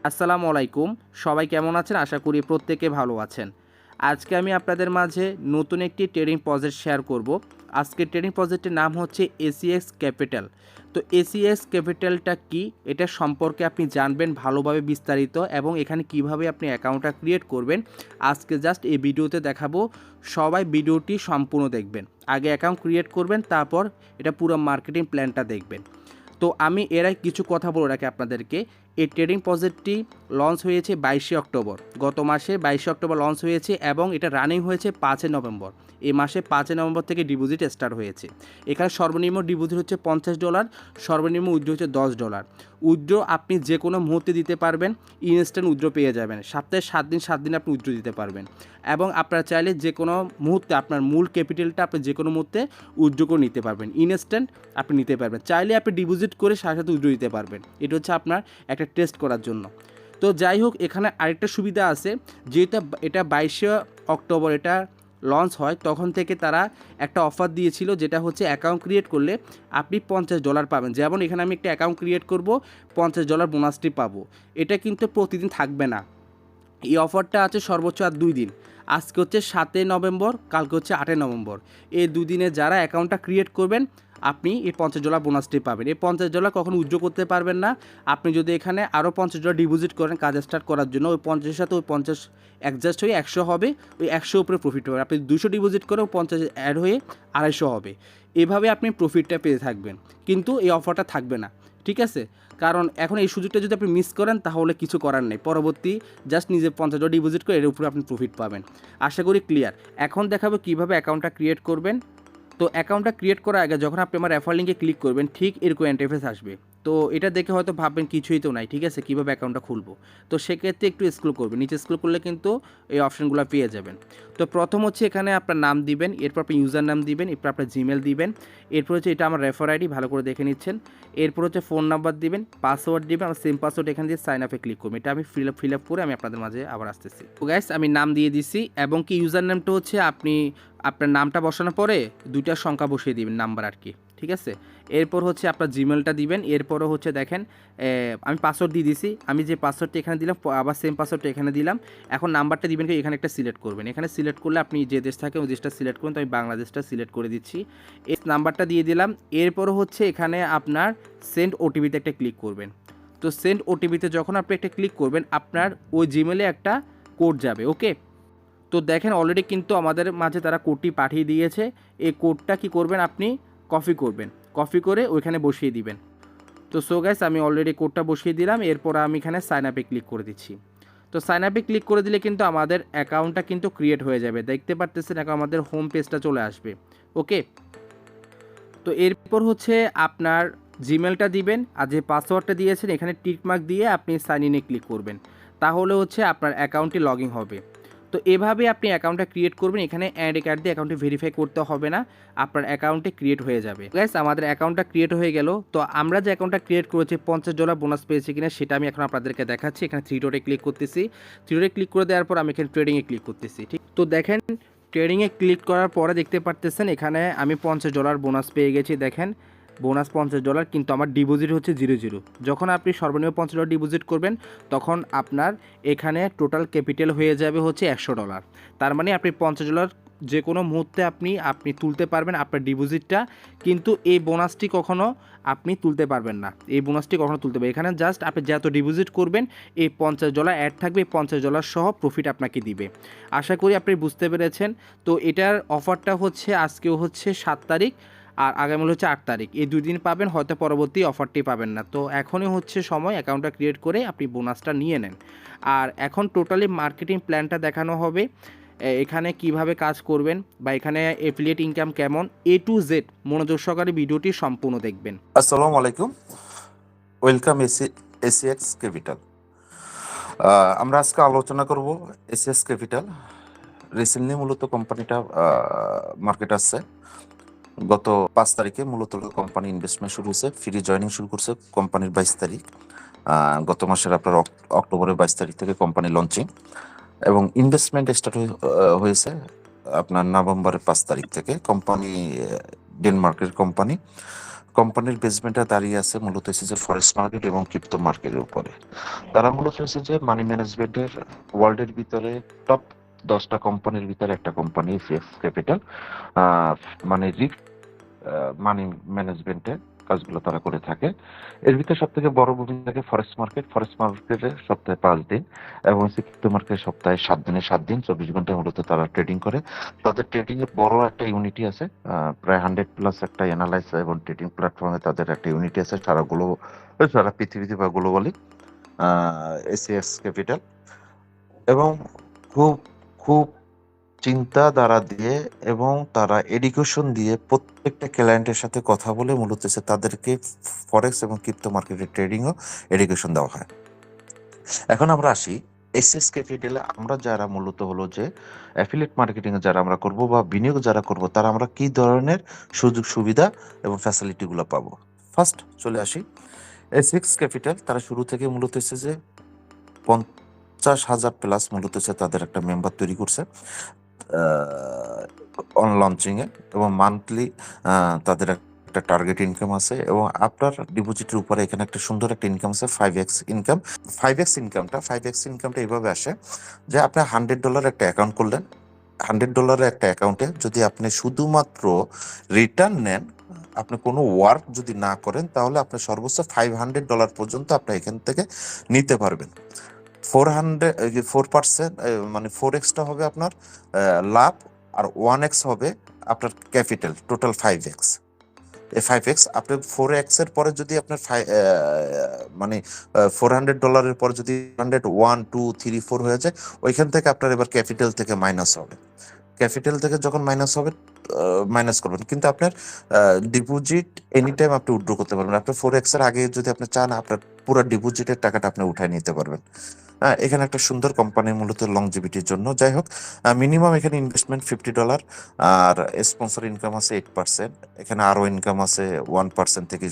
আসসালামু আলাইকুম। সবাই কেমন আছেন? আশা করি প্রত্যেকে ভালো আছেন। আজকে আমি আপনাদের মাঝে নতুন একটি ট্রেডিং প্রজেক্ট শেয়ার করব। আজকের ট্রেডিং প্রজেক্টের নাম হচ্ছে ACX ক্যাপিটাল। তো ACX ক্যাপিটালটা কি? এটা সম্পর্কে আপনি জানবেন ভালোভাবে বিস্তারিত এবং এখানে কিভাবে আপনি অ্যাকাউন্টটা ক্রিয়েট করবেন। আজকে জাস্ট এই ভিডিওতে দেখাবো। সবাই ভিডিওটি সম্পূর্ণ দেখবেন। আগে অ্যাকাউন্ট ক্রিয়েট করবেন, তারপর এটা পুরো মার্কেটিং প্ল্যানটা দেখবেন। তো আমি এর আগে কিছু কথা বলে রাখি আপনাদেরকে। এই ট্রেডিং প্রজেক্টটি লঞ্চ হয়েছে 22শে অক্টোবর, গত মাসে 22শে অক্টোবর লঞ্চ হয়েছে এবং এটা রানিং হয়েছে 5 নভেম্বর। এই মাসে 5 নভেম্বর থেকে ডিপোজিট স্টার্ট হয়েছে। এখানে সর্বনিম্ন ডিপোজিট হচ্ছে $50, সর্বনিম্ন উইথড্র হচ্ছে $10। উইথড্র আপনি যে কোনো মুহূর্তে দিতে পারবেন, ইনস্ট্যান্ট উইথড্র পেয়ে যাবেন। সপ্তাহে 7 দিন আপনি উইথড্র দিতে পারবেন এবং আপনারা চাইলে যে কোনো মুহূর্তে আপনার মূল ক্যাপিটালটা আপনি যে কোনো মুহূর্তে উইথড্র করে নিতে পারবেন, ইনস্ট্যান্ট আপনি নিতে পারবেন। চাইলে আপনি ডিপোজিট করে সাথে সাথে উইথড্র দিতে পারবেন। এটা হচ্ছে আপনার একটা টেস্ট করার জন্য। তো যাই হোক, এখানে আরেকটা সুবিধা আছে, যেটা এটা 22শে অক্টোবর এটা লঞ্চ হয়, তখন থেকে তারা একটা অফার দিয়েছিল, যেটা হচ্ছে অ্যাকাউন্ট ক্রিয়েট করলে আপনি $50 পাবেন। যেমন এখানে আমি একটা অ্যাকাউন্ট ক্রিয়েট করব, $50 বোনাসটি পাবো। এটা কিন্তু প্রতিদিন থাকবে না। এই অফারটা আছে সর্বোচ্চ আর 2 দিন। আজকে হচ্ছে 7 নভেম্বর, কালকে হচ্ছে 8 নভেম্বর। এই 2 দিনে যারা অ্যাকাউন্টটা ক্রিয়েট করবেন আপনি এই $50 বোনাসটি পাবেন। এই $50 কখনো উইথড্র করতে পারবেন না। আপনি যদি এখানে আরও $50 ডিপোজিট করেন কাজ স্টার্ট করার জন্য, ওই 50-এর সাথে ওই 50 অ্যাডজাস্ট হয়ে 100 হবে। ওই 100 উপরে প্রফিট হবে। আপনি 200 ডিপোজিট করেও 50 অ্যাড হয়ে 250 হবে। এভাবে আপনি প্রফিটটা পেয়ে থাকবেন, কিন্তু এই অফারটা থাকবে না, ঠিক আছে? কারণ এখন এই সুযোগটা যদি আপনি মিস করেন তাহলে কিছু করার নেই। পরবর্তী জাস্ট নিজে $50 ডিপোজিট করে এর উপরে আপনি প্রফিট পাবেন। আশা করি ক্লিয়ার। এখন দেখাবো কীভাবে অ্যাকাউন্টটা ক্রিয়েট করবেন। তো অ্যাকাউন্টটা ক্রিয়েট করার আগে যখন আপনি আমার রেফার লিঙ্কে ক্লিক করবেন, ঠিক এরকম ইন্টারফেস আসবে। তো এটা দেখে হয়তো ভাববেন কিছুই তো নাই, ঠিক আছে, কীভাবে অ্যাকাউন্টটা খুলবো। তো সেক্ষেত্রে একটু স্ক্রল করবেন, নিচে স্ক্রল করলে কিন্তু এই অপশানগুলো পেয়ে যাবেন। তো প্রথম হচ্ছে এখানে আপনার নাম দিবেন, এরপর আপনি ইউজার নাম দিবেন, এরপর আপনার জিমেল দিবেন, এরপর হচ্ছে এটা আমার রেফার আইডি, ভালো করে দেখে নিচ্ছেন। এরপর হচ্ছে ফোন নাম্বার দিবেন, পাসওয়ার্ড দিবেন, আমার সেম পাসওয়ার্ড এখানে দিয়ে সাইন আপে ক্লিক করবেন। এটা আমি ফিল আপ করে আমি আপনাদের মাঝে আবার আসতেছি। তো গাইস, আমি নাম দিয়ে দিছি এবং কি ইউজার নামটা হচ্ছে আপনি আপনার নামটা বসানোর পরে 2টা সংখ্যা বসিয়ে দিবেন, নাম্বার আর কি, ঠিক আছে? এরপর হচ্ছে আপনার জিমেলটা দিবেন। এরপরও হচ্ছে দেখেন আমি পাসওয়ার্ড দিয়ে দিছি। আমি যে পাসওয়ার্ডটা এখানে দিলাম আবার সেম পাসওয়ার্ডটা এখানে দিলাম। এখন নাম্বারটা দিবেন কি এখানে একটা সিলেক্ট করবেন। এখানে সিলেক্ট করলে আপনি যে দেশ থাকে ওই দেশটা সিলেক্ট করুন। তো আমি বাংলাদেশটা সিলেক্ট করে দিচ্ছি। এই নাম্বারটা দিয়ে দিলাম। এরপরও হচ্ছে এখানে আপনার সেন্ড ওটিপিতে একটা ক্লিক করবেন। তো সেন্ড ওটিপিতে যখন আপনি একটা ক্লিক করবেন আপনার ওই জিমেলে একটা কোড যাবে, ওকে? তো দেখেন অলরেডি কিন্তু আমাদের মাঝে তারা কোডটি পাঠিয়ে দিয়েছে। এই কোডটা কি করবেন, আপনি কপি করবেন, কপি করে ওইখানে বসিয়ে দিবেন। তো সো গাইস, আমি অলরেডি কোডটা বসিয়ে দিলাম। এরপর আমি এখানে সাইন আপে ক্লিক করে দিচ্ছি। তো সাইন আপে ক্লিক করে দিলে কিন্তু আমাদের অ্যাকাউন্টটা কিন্তু ক্রিয়েট হয়ে যাবে। দেখতে পারতেছেন এখন আমাদের হোম পেজটা চলে আসবে, ওকে? তো এরপর হচ্ছে আপনার জিমেলটা দিবেন, আর যে পাসওয়ার্ডটা দিয়েছেন এখানে টিকমার্ক দিয়ে আপনি সাইন ইনে ক্লিক করবেন। তাহলে হচ্ছে আপনার অ্যাকাউন্টটি লগ ইন হবে। তো এভাবে আপনি অ্যাকাউন্টটা ক্রিয়েট করবেন। এখানে অ্যাড কার্ড দিয়ে অ্যাকাউন্টে ভেরিফাই করতে হবে না, আপনার অ্যাকাউন্টে ক্রিয়েট হয়ে যাবে। গাইস, আমাদের অ্যাকাউন্টটা ক্রিয়েট হয়ে গেল। তো আমরা যে অ্যাকাউন্টটা ক্রিয়েট করেছি $50 বোনাস পেয়েছি কিনা সেটা আমি এখন আপনাদেরকে দেখাচ্ছি। এখানে থ্রি ডটে ক্লিক করতেছি। থ্রি ডটে ক্লিক করে দেওয়ার পর আমি এখানে ট্রেডিংয়ে ক্লিক করতেছি, ঠিক? তো দেখেন ট্রেডিংয়ে ক্লিক করার পরে দেখতে পারতেছেন এখানে আমি $50 বোনাস পেয়ে গেছি। দেখেন বোনাস $50, কিন্তু আমার ডিপোজিট হচ্ছে 0 যখন আপনি সর্বনিম্ন $50 ডিপোজিট করবেন তখন আপনার এখানে টোটাল ক্যাপিটাল হয়ে যাবে হচ্ছে $100। তার মানে আপনি $50 যে কোনো মুহূর্তে আপনি তুলতে পারবেন আপনার ডিপোজিটটা, কিন্তু এই বোনাসটি কখনো আপনি তুলতে পারবেন না। এই বোনাসটি কখনো তুলতে পারবেন, এখানে জাস্ট আপনি যত ডিপোজিট করবেন এই $50 অ্যাড থাকবে, এই $50 সহ প্রফিট আপনাকে দিবে। আশা করি আপনি বুঝতে পেরেছেন। তো এটার অফারটা হচ্ছে আজকেও হচ্ছে 7 তারিখ আর আগামী হচ্ছে 8 তারিখ, এই 2 দিন পাবেন, হয়তো পরবর্তী অফারটি পাবেন না। তো এখনই হচ্ছে সময় অ্যাকাউন্টটা ক্রিয়েট করে আপনি বোনাসটা নিয়ে নেন। আর এখন টোটালি মার্কেটিং প্ল্যানটা দেখানো হবে, এখানে কিভাবে কাজ করবেন বা এখানে এফিলিয়েট ইনকাম কেমন, A to Z মনোযোগ সহকারে ভিডিওটি সম্পূর্ণ দেখবেন। আসসালামু আলাইকুম, ওয়েলকাম এসিএক্স ক্যাপিটাল। আমরা আজকে আলোচনা করব এসিএক্স ক্যাপিটাল। রিসেন্টলি মূলত কোম্পানিটা মার্কেট আসছে গত 5 তারিখে। মূলত কোম্পানি ইনভেস্টমেন্ট শুরু হয়েছে, ফ্রি জয়নিং শুরু করছে কোম্পানির 22 তারিখ। গত মাসের আপনার অক্টোবরের 22 তারিখ থেকে কোম্পানি লঞ্চিং এবং ইনভেস্টমেন্ট স্টার্ট হয়েছে আপনার নভেম্বরের 5 তারিখ থেকে। কোম্পানি ডেনমার্কের কোম্পানি, কোম্পানির বেসমেন্টটা দাঁড়িয়ে আছে মূলত হচ্ছে যে ফরেক্স মার্কেট এবং ক্রিপ্টো মার্কেটের উপরে। তারা মূলত হচ্ছে যে মানি ম্যানেজমেন্টের ওয়ার্ল্ডের ভিতরে টপ 10টা কোম্পানির ভিতরে একটা কোম্পানি এসিএক্স ক্যাপিটাল। মানে মানি ম্যানেজমেন্টের কাজগুলো তারা করে থাকে। এর ভিতরে সব থেকে বড় ভূমিকা থাকে ফরেক্স মার্কেট। ফরেক্স মার্কেটে সপ্তাহে 5 দিন এবং ক্রিপ্টো মার্কেট সপ্তাহে 7 দিনে 7 দিন 24 ঘন্টা মূলত তারা ট্রেডিং করে। তাদের ট্রেডিং এর বড় একটা ইউনিটি আছে, প্রায় 100+ একটা অ্যানালাইস এবং ট্রেডিং প্ল্যাটফর্মে তাদের একটা ইউনিটি আছে সারা পৃথিবীতে বা গ্লোবালি, এসিএক্স ক্যাপিটাল। এবং খুব খুব চিন্তা দ্বারা দিয়ে এবং তারা এডুকেশন দিয়ে প্রত্যেকটা ক্লায়েন্টের সাথে কথা বলে মূলত হচ্ছে তাদেরকে ফরেক্স এবং ক্রিপ্টো মার্কেটের ট্রেডিংও এডুকেশন দেওয়া হয়। এখন আমরা আসি এসএস ক্যাপিটালে। আমরা যারা মূলত হলো যে অ্যাফিলিয়েট মার্কেটিং যারা আমরা করব বা বিনিয়োগ যারা করব, তারা আমরা কি ধরনের সুযোগ সুবিধা এবং ফ্যাসিলিটিগুলো পাবো। ফার্স্ট চলে আসি এসএক্স ক্যাপিটাল। তারা শুরু থেকে মূলত হচ্ছে যে 50,000+ মূলত হচ্ছে তাদের একটা মেম্বার তৈরি করছে অন লঞ্চিং এ, এবং মান্থলি তাদের একটা টার্গেট ইনকাম আছে এবং আপনার ডিপোজিটের উপরে এখানে একটা সুন্দর একটা ইনকাম আছে 5x ইনকাম। 5x ইনকামটা এইভাবে আসে যে আপনি $100 একটা অ্যাকাউন্ট করলেন। $100 একটা অ্যাকাউন্টে যদি আপনি শুধুমাত্র রিটার্ন নেন, আপনি কোনো ওয়ার্ক যদি না করেন, তাহলে আপনি সর্বোচ্চ $500 পর্যন্ত আপনি এখান থেকে নিতে পারবেন। 4% মানে 4x হবে আপনার লাভ, আর 1x হবে আপনার ক্যাপিটাল, টোটাল 5x। এই 5x আপনি 4x এর পরে যদি আপনার মানে $400 পরে যদি 100 1 2 3 4 হয়ে যায়, ওইখান থেকে আপনার এবার ক্যাপিটাল থেকে মাইনাস হবে। ক্যাপিটাল থেকে যখন মাইনাস হবে, মাইনাস করবেন, কিন্তু আপনার ডিপোজিট এনি টাইম আপনি উইথড্র করতে পারবেন। আপনার 4x এর আগে যদি আপনি চান, আপনার পুরো ডিপোজিটের টাকাটা আপনি উঠায় নিতে পারবেন। এখানে একটা সুন্দর কোম্পানি মূলত লংজিভিটির জন্য। যাই হোক, মিনিমাম এখানে ইনভেস্টমেন্ট $50, আর স্পন্সর ইনকাম আছে 8%। এখানে আরও ইনকাম আছে 1% থেকে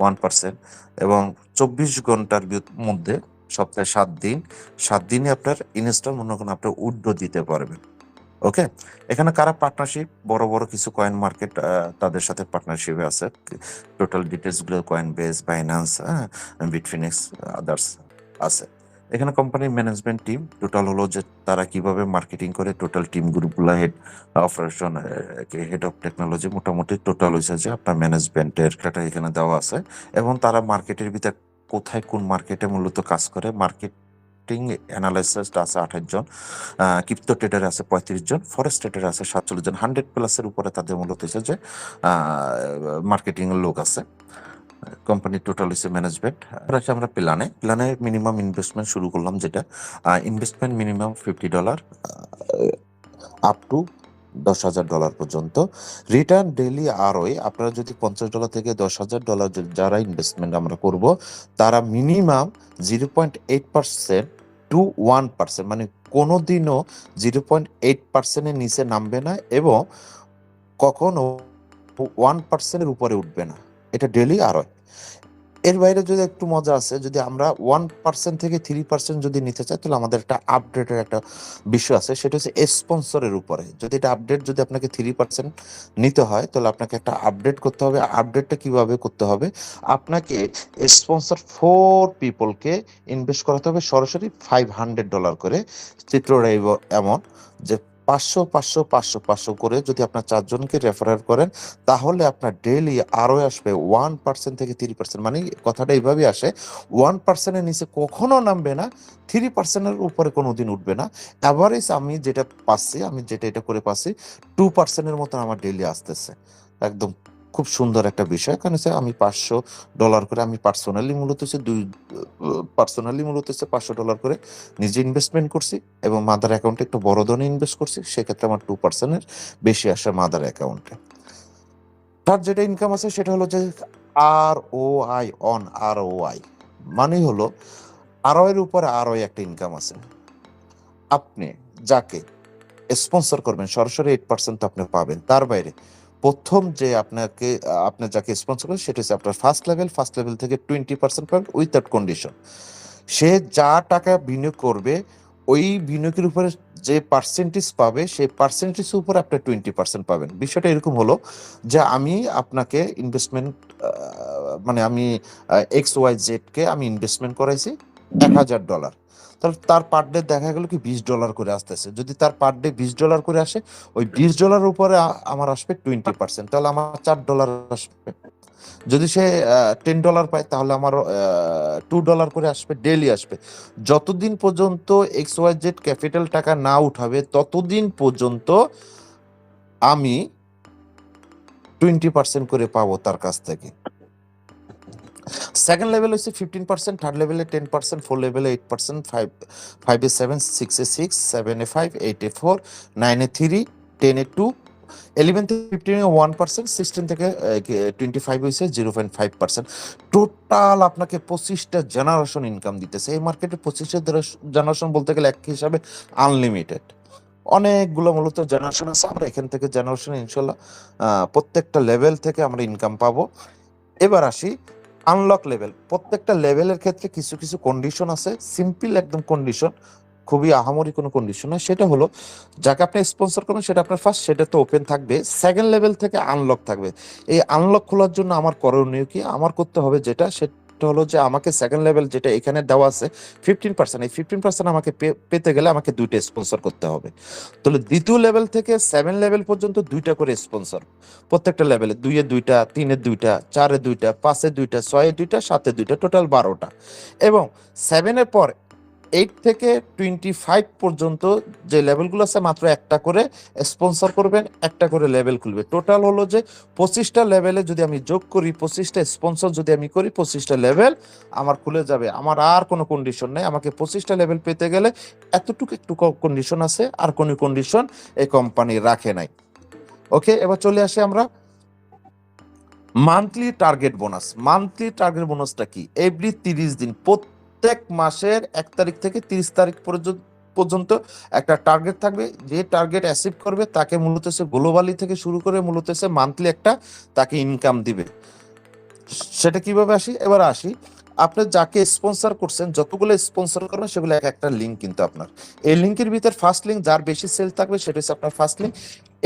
1%, এবং 24 ঘন্টার মধ্যে সপ্তাহে 7 দিন, 7 দিনে আপনার ইনস্টল মনে করেন আপনার উইথড্র দিতে পারবেন। ওকে, এখানে কারা পার্টনারশিপ, বড় বড় কিছু কয়েন মার্কেট তাদের সাথে পার্টনারশিপে আছে। টোটাল ডিটেলস গুলো কয়েন বেস, বাইন্যান্স, বিটফিনিক্স, আদার্স আছে। এখানে কোম্পানির ম্যানেজমেন্ট টিম টোটাল হলো যে তারা কিভাবে মার্কেটিং করে, টোটাল টিম গ্রুপগুলো, head operation, head of technology, মোটামুটি টোটাল হয়েছে যে আপনার ম্যানেজমেন্টের একটা এখানে দেওয়া আছে। এবং তারা মার্কেটের ভিতর কোথায় কোন মার্কেটে মূলত কাজ করে, মার্কেটিং অ্যানালাইসিস্ট আছে 28 জন, ক্রিপ্টো ট্রেডার আছে 35 জন, ফরেক্স ট্রেডার আছে 47 জন। 100+ এর উপরে তাদের মূলত হচ্ছে যে মার্কেটিং এর লোক আছে। কোম্পানির টোটাল হচ্ছে ম্যানেজমেন্ট। আমরা প্ল্যানে মিনিমাম ইনভেস্টমেন্ট শুরু করলাম, যেটা ইনভেস্টমেন্ট মিনিমাম $50 আপ টু $10,000 পর্যন্ত। রিটার্ন ডেইলি আরওই আপনারা যদি $50 থেকে $10,000 যারা ইনভেস্টমেন্ট আমরা করব, তারা মিনিমাম 0.8% টু 1%, মানে কোনোদিনও 0.8%-এর নিচে নামবে না এবং কখনো 1%-এর উপরে উঠবে না। এটা ডেইলি আরওই। এর বাইরে যদি একটু মজা আছে, যদি আমরা 1% থেকে 3% যদি নিতে চাই, তাহলে আমাদের একটা আপডেটের একটা বিষয় আছে, সেটা হচ্ছে স্পন্সরের উপরে। যদি এটা আপডেট যদি আপনাকে 3% নিতে হয়, তাহলে আপনাকে একটা আপডেট করতে হবে। আপডেটটা কিভাবে করতে হবে, আপনাকে স্পন্সর 4 পিপলকে ইনভেস্ট করাতে হবে সরাসরি $500 করে। চিত্রটা এমন যে 500 করে যদি আপনার 4 জনকে রেফার করেন, তাহলে আপনার ডেইলি আরও আসবে 1% থেকে 3%। মানে কথাটা এইভাবে আসে, 1%-এর নিচে কখনো নামবে না, 3%-এর উপরে কোনোদিন উঠবে না। অ্যাভারেজ আমি যেটা পাচ্ছি, আমি যেটা এটা করে পাচ্ছি, 2%-এর মতন আমার ডেইলি আসতেছে। একদম খুব সুন্দর একটা বিষয়। কারণ হচ্ছে আমি $500 করে, আমি পার্সোনালি মূলত হচ্ছে $500 করে নিজে ইনভেস্টমেন্ট করছি এবং মাদার অ্যাকাউন্টে একটু বড় ধরনের ইনভেস্ট করছি। সেক্ষেত্রে আমার 2%-এর বেশি আসে মাদার অ্যাকাউন্টে। তার যেটা ইনকাম আছে সেটা হলো যে ROI অন ROI, মানে হলো এর উপরে একটা ইনকাম আছে। আপনি যাকে স্পন্সর করবেন সরাসরি 8% তো আপনি পাবেন। তার বাইরে প্রথম যে আপনি যাকে স্পন্সর করেন, সেটা হচ্ছে আপনার ফার্স্ট লেভেল থেকে 20% পাবেন উইথাউট কন্ডিশন। সে যা টাকা বিনিয়োগ করবে, ওই বিনিয়োগের উপরে যে পার্সেন্টেজ পাবে সেই পার্সেন্টেজের উপর আপনি 20% পাবেন। বিষয়টা এরকম হলো যে আমি আপনাকে ইনভেস্টমেন্ট মানে আমি XYZ কে আমি ইনভেস্টমেন্ট করাইছি $1,000, তাহলে তার পার ডে দেখা গেল কি $20 করে আসতেছে। যদি তার পার ডে $20 করে আসে, ওই $20 উপরে আমার আসবে 20%, তাহলে আমার $4 আসবে। যদি সে $10 পায় তাহলে আমার $2 করে আসবে, ডেইলি আসবে। যতদিন পর্যন্ত XYZ ক্যাপিটাল টাকা না উঠাবে ততদিন পর্যন্ত আমি 20% করে পাবো তার কাছ থেকে। সেকেন্ড লেভেল হচ্ছে 15%, থার্ড লেভেলে 10%, ফোর লেভেলে 8%, ফাইভে 7, সিক্সে 6, 7-এ 5, 8-এ 4, 9-এ 3, 10-এ 2, 11 থেকে 15-এ 1%, 16 থেকে 25 হয়েছে 0.5%। টোটাল আপনাকে 25টা জেনারেশন ইনকাম দিতেছে। এই মার্কেটে 25টা জেনারেশন বলতে গেলে এক হিসাবে আনলিমিটেড। অনেকগুলো মূলত জেনারেশন আছে, আমরা এখান থেকে জেনারেশন ইনশাল্লাহ প্রত্যেকটা লেভেল থেকে আমরা ইনকাম পাবো। এবার আসি আনলক লেভেল। প্রত্যেকটা লেভেলের ক্ষেত্রে কিছু কিছু কন্ডিশন আছে, সিম্পল একদম কন্ডিশন, খুবই আহামরি কোনো কন্ডিশন না। সেটা হলো যাকে আপনি স্পন্সর করবেন সেটা আপনার ফার্স্ট, সেটা তো ওপেন থাকবে। সেকেন্ড লেভেল থেকে আনলক থাকবে। এই আনলক খোলার জন্য আমার করণীয় কি? আমার করতে হবে যেটা, সেটা হলো যে আমাকে সেকেন্ড লেভেল যেটা এখানে দেওয়া আছে 15%, এই 15% আমাকে পেতে গেলে আমাকে 2টা স্পন্সর করতে হবে। তাহলে দ্বিতীয় লেভেল থেকে 7 লেভেল পর্যন্ত 2টা করে স্পন্সর প্রত্যেকটা লেভেলে, 2-এ 2টা, 3-এ 2টা, 4-এ 2টা, 5-এ 2টা, 6-এ 2টা, 7-এ 2টা, টোটাল 12টা। এবং 7-এর পর 8 থেকে 25 পর্যন্ত যে লেভেলগুলো আছে মাত্র একটা করে স্পন্সর করবেন, একটা করে লেভেল খুলবে। টোটাল হলো যে 25টা লেভেলে যদি আমি যোগ করি, 25টা স্পন্সর যদি আমি করি, 25টা লেভেল আমার খুলে যাবে। আমার আর কোনো কন্ডিশন নেই। আমাকে 25টা লেভেল পেতে গেলে এতটুকু একটু কন্ডিশন আছে, আর কোনো কন্ডিশন এই কোম্পানি রাখে নাই। ওকে, এবার চলে আসি আমরা monthly target bonus. Monthly target বোনাসটা কি? এভরি 30 দিন, প্রত্যেক মাসের 1 তারিখ থেকে 30 তারিখ পর্যন্ত একটা টার্গেট থাকবে। যে টার্গেট অ্যাচিভ করবে তাকে মূলত সে গ্লোবালি থেকে শুরু করে মূলত সে মান্থলি একটা তাকে ইনকাম দিবে। সেটা কিভাবে আসি? এবার আসি, আপনি যাকে স্পন্সর করছেন, যতগুলো স্পন্সর করবেন সেগুলো এক একটা লিঙ্ক কিন্তু আপনার। এই লিঙ্কের ভিতর ফার্স্ট লিঙ্ক যার বেশি সেল থাকবে সেটা হচ্ছে আপনার ফার্স্ট লিঙ্ক।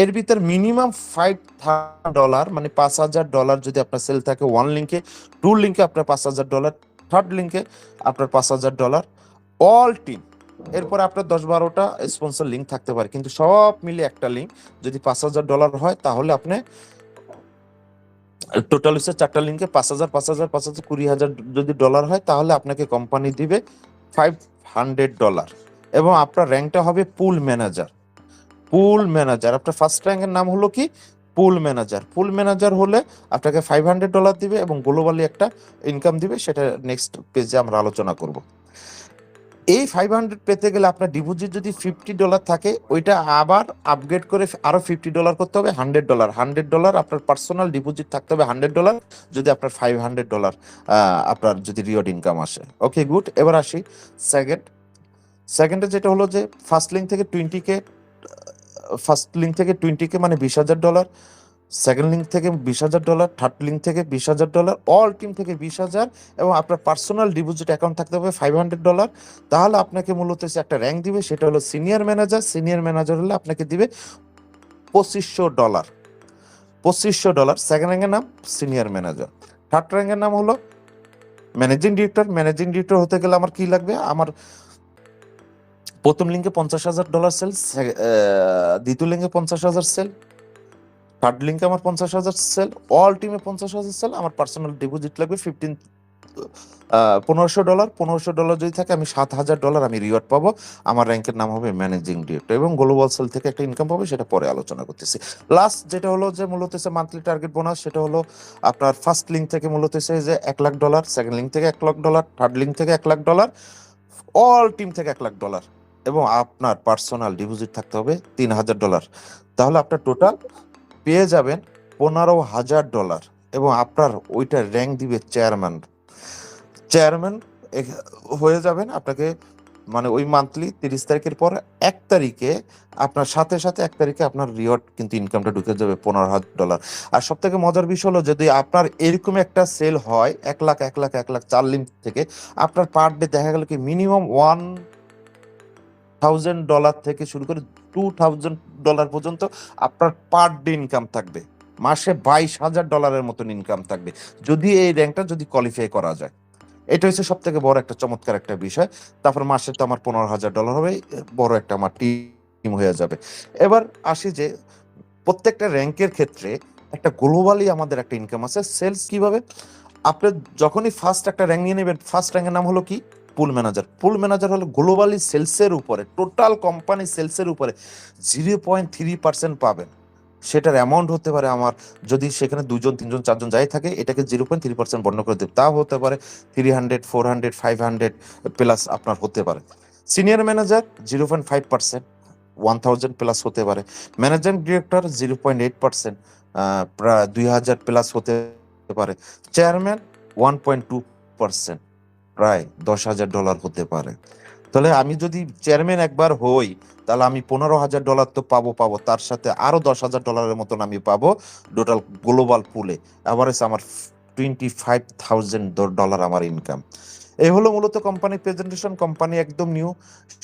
এর ভিতর মিনিমাম $5,000 মানে $5,000 যদি আপনার সেল থাকে ওয়ান লিঙ্কে, টু লিঙ্কে আপনার $5,000, থার্ড লিঙ্কে আপনার $5,000, অল টিম। এরপর আপনার 10-12টা স্পন্সর লিঙ্ক থাকতে পারে, কিন্তু সব মিলে একটা লিঙ্ক যদি $5,000 হয় তাহলে আপনি টোটাল হচ্ছে 4টা লিঙ্কে 5,000, 5,000, 5,000, 20,000 যদি ডলার হয় তাহলে আপনাকে কোম্পানি দিবে $500। এবং আপনার র্যাঙ্কটা হবে পুল ম্যানেজার। পুল ম্যানেজার, আপনার ফার্স্ট র্যাঙ্কের নাম হলো কি? পুল ম্যানেজার। পুল ম্যানেজার হলে আপনাকে $500 দিবে এবং গ্লোবালি একটা ইনকাম দিবে, সেটা নেক্সট পেজে আমরা আলোচনা করব। এই 500 পেতে গেলে আপনার ডিপোজিট যদি $50 থাকে, ওইটা আবার আপগ্রেড করে আরো $50 করতে হবে, $100। $100 আপনার পার্সোনাল ডিপোজিট থাকতে হবে, $100 যদি আপনার $500 আপনার যদি রিওয়ার্ড ইনকাম আসে। ওকে, গুড। এবার আসি সেকেন্ডে যেটা হলো যে ফার্স্ট লিঙ্ক থেকে 20K, ফার্স্ট লিঙ্ক থেকে 20K মানে $20,000, সেকেন্ড লিঙ্ক থেকে $20,000, থার্ড লিঙ্ক থেকে $20,000, অল টিম থেকে 20,000, এবং আপনার পার্সোনাল ডিপোজিট অ্যাকাউন্ট থাকতে হবে $500। তাহলে আপনাকে মূলত একটা র্যাঙ্ক দিবে, সেটা হলো সিনিয়র ম্যানেজার। সিনিয়র ম্যানেজার হলে আপনাকে দিবে $2,500। $2,500 সেকেন্ড র্যাঙ্কের নাম সিনিয়র ম্যানেজার। থার্ড র্যাঙ্কের নাম হলো ম্যানেজিং ডিরেক্টর। ম্যানেজিং ডিরেক্টর হতে গেলে আমার কি লাগবে? আমার প্রথম লিঙ্কে $50,000 সেল, দ্বিতীয় লিঙ্কে 50,000 সেল, থার্ড লিঙ্কে আমার 50,000 সেল, অল টিমে 50,000 সেল। আমার পার্সোনাল ডিপোজিট লাগবে $1,500। $1,500 যদি থাকে আমি $7,000 আমি রিওয়ার্ড পাবো। আমার র্যাঙ্কের নাম হবে ম্যানেজিং ডিরেক্টর, এবং গ্লোবাল সেল থেকে একটা ইনকাম পাবো, সেটা পরে আলোচনা করতেছি। লাস্ট যেটা হলো যে মূলত মান্থলি টার্গেট বোনাস, সেটা হলো আপনার ফার্স্ট লিঙ্ক থেকে মূলত যে $1,00,000, সেকেন্ড লিঙ্ক থেকে $1,00,000, থার্ড লিঙ্ক থেকে $1,00,000, অল টিম থেকে $1,00,000, এবং আপনার পার্সোনাল ডিপোজিট থাকতে হবে $3,000। তাহলে আপনার টোটাল পেয়ে যাবেন $15,000, এবং আপনার ওইটা র্যাঙ্ক দিবে চেয়ারম্যান। চেয়ারম্যান হয়ে যাবেন আপনাকে, মানে ওই মান্থলি 30 তারিখের পর 1 তারিখে আপনার সাথে সাথে 1 তারিখে আপনার রিওয়ার্ড কিন্তু ইনকামটা ঢুকে যাবে $15,000। আর সব থেকে মজার বিষয় হলো যদি আপনার এরকম একটা সেল হয় 1 লাখ 1 লাখ 1 লাখ 4 লিঙ্ক থেকে, আপনার পার ডে দেখা গেল কি মিনিমাম $1,000 থেকে শুরু করে $2,000 পর্যন্ত আপনার পার ডে ইনকাম থাকবে। মাসে $22,000 মতন ইনকাম থাকবে যদি এই র্যাঙ্কটা যদি কোয়ালিফাই করা যায়। এটা হচ্ছে সব থেকে বড় একটা চমৎকার একটা বিষয়। তারপর মাসে তো আমার $15,000 হবে, বড় একটা আমার টিম হয়ে যাবে। এবার আসি যে প্রত্যেকটা র্যাঙ্কের ক্ষেত্রে একটা গ্লোবালি আমাদের একটা ইনকাম আছে। সেলস কিভাবে? আপনি যখনই ফার্স্ট একটা র্যাঙ্ক নিয়ে নেবেন, ফার্স্ট র্যাঙ্কের নাম হলো কি? পুল ম্যানেজার। পুল ম্যানেজার হলো গ্লোবালি সেলসের উপরে, টোটাল কোম্পানি সেলসের উপরে 0.3% পাবেন। সেটার অ্যামাউন্ট হতে পারে আমার, যদি সেখানে 2 জন 3 জন 4 জন যাই থাকে, এটাকে 0.3% বর্ণ করে দেবে, তাও হতে পারে 300 400 500 প্লাস আপনার হতে পারে। সিনিয়র ম্যানেজার 0.5%, 1000 প্লাস হতে পারে। ম্যানেজিং ডিরেক্টর 0.8%, প্রায় 2000 প্লাস হতে পারে। চেয়ারম্যান 1.2%, প্রায় $10,000 হতে পারে। তাহলে আমি যদি চেয়ারম্যান একবার হই, তাহলে আমি $15,000 তো পাবো, তার সাথে আরো $10,000 মতন আমি পাবো টোটাল গ্লোবাল পুলে। এভারেজ আমার $25,000 আমার ইনকাম। এই হলো মূলত কোম্পানি প্রেজেন্টেশন। কোম্পানি একদম নিউ,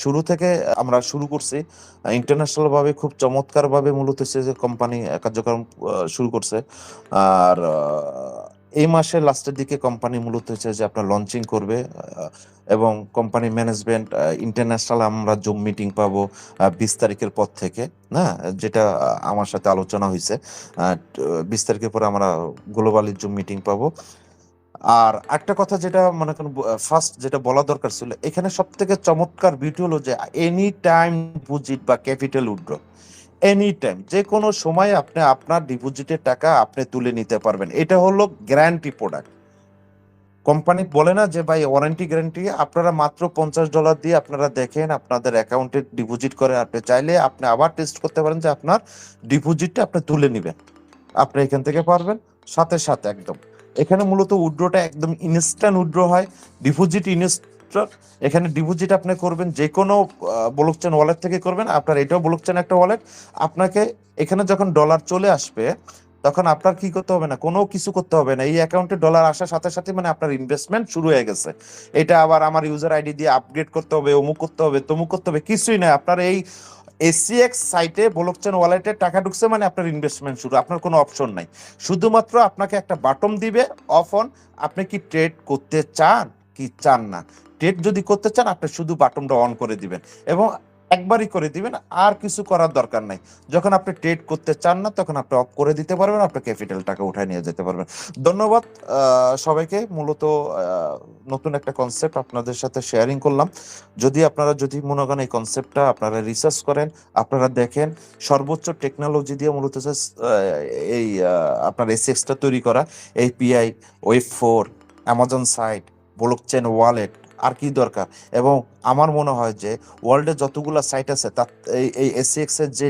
শুরু থেকে আমরা শুরু করছি ইন্টারন্যাশনাল ভাবে, খুব চমৎকার ভাবে মূলত সে যে কোম্পানি কার্যক্রম শুরু করছে। আর এই মাসের লাস্টের দিকে কোম্পানি মূলত হচ্ছে যে আপনার লঞ্চিং করবে, এবং কোম্পানি ম্যানেজমেন্ট ইন্টারন্যাশনাল আমরা জুম মিটিং পাবো 20 তারিখের পর থেকে, না, যেটা আমার সাথে আলোচনা হয়েছে। 20 তারিখের পরে আমরা গ্লোবালি জুম মিটিং পাবো। আর একটা কথা যেটা মনে করেন ফার্স্ট যেটা বলা দরকার ছিল, এখানে সব থেকে চমৎকার বিউটি হলো যে এনি টাইম ডিপোজিট বা ক্যাপিটাল উইথড্র, এনি টাইম যে কোনো সময় আপনি আপনার ডিপোজিটের টাকা আপনি তুলে নিতে পারবেন। এটা হলো গ্যারান্টি প্রোডাক্ট। কোম্পানি বলে না যে ভাই ওয়ারেন্টি গ্যারান্টি, আপনারা মাত্র $50 দিয়ে আপনারা দেখেন, আপনাদের অ্যাকাউন্টে ডিপোজিট করে আপনি চাইলে আপনি আবার টেস্ট করতে পারেন যে আপনার ডিপোজিটটা আপনি তুলে নেবেন। আপনি এখান থেকে পারবেন সাথে সাথে একদম। এখানে মূলত উইথড্রটা একদম ইনস্ট্যান্ট উইথড্র হয়, ডিপোজিট ইনস্ট্যান্ট। এখানে ডিপোজিট আপনি করবেন যে কোনো ব্লকচেন ওয়ালেট থেকে করবেন, আপনার এটাও ব্লকচেন একটা ওয়ালেট। আপনাকে এখানে যখন ডলার চলে আসবে, তখন আপনার কি করতে হবে না, কোনো কিছু করতে হবে না। এই অ্যাকাউন্টে ডলার আসার সাথে সাথে মানে আপনার ইনভেস্টমেন্ট শুরু হয়ে গেছে। এটা আবার আমার ইউজার আইডি দিয়ে আপগ্রেড করতে হবে, অমুক করতে হবে, তমুক করতে হবে, কিছুই নাই। আপনার এই এসিএক্স সাইটে ব্লকচেন ওয়ালেটে টাকা ঢুকছে মানে আপনার ইনভেস্টমেন্ট শুরু, আপনার কোনো অপশন নাই। শুধুমাত্র আপনাকে একটা বাটন দিবে অফ অন, আপনি কি ট্রেড করতে চান কি চান না। ট্রেড যদি করতে চান আপনি শুধু বাটনটা অন করে দিবেন, এবং একবারই করে দিবেন, আর কিছু করার দরকার নাই। যখন আপনি ট্রেড করতে চান না তখন আপনি অফ করে দিতে পারবেন, আপনার ক্যাপিটাল টাকা উঠায় নিয়ে যেতে পারবেন। ধন্যবাদ সবাইকে। মূলত নতুন একটা কনসেপ্ট আপনাদের সাথে শেয়ারিং করলাম। যদি মনে করেন এই কনসেপ্টটা আপনারা রিসার্চ করেন, আপনারা দেখেন, সর্বোচ্চ টেকনোলজি দিয়ে মূলত এই আপনার এসএক্সটা তৈরি করা, API, web 4, Amazon site, blockchain wallet, আর কি দরকার। এবং আমার মনে হয় যে ওয়ার্ল্ডে যতগুলো সাইট আছে তার এই এসএক্স এর যে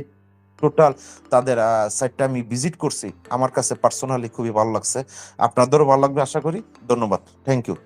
টোটাল তাদের সাইটটা আমি ভিজিট করছি, আমার কাছে পার্সোনালি খুবই ভালো লাগছে। আপনাদেরও ভালো লাগবে আশা করি। ধন্যবাদ, থ্যাংক ইউ।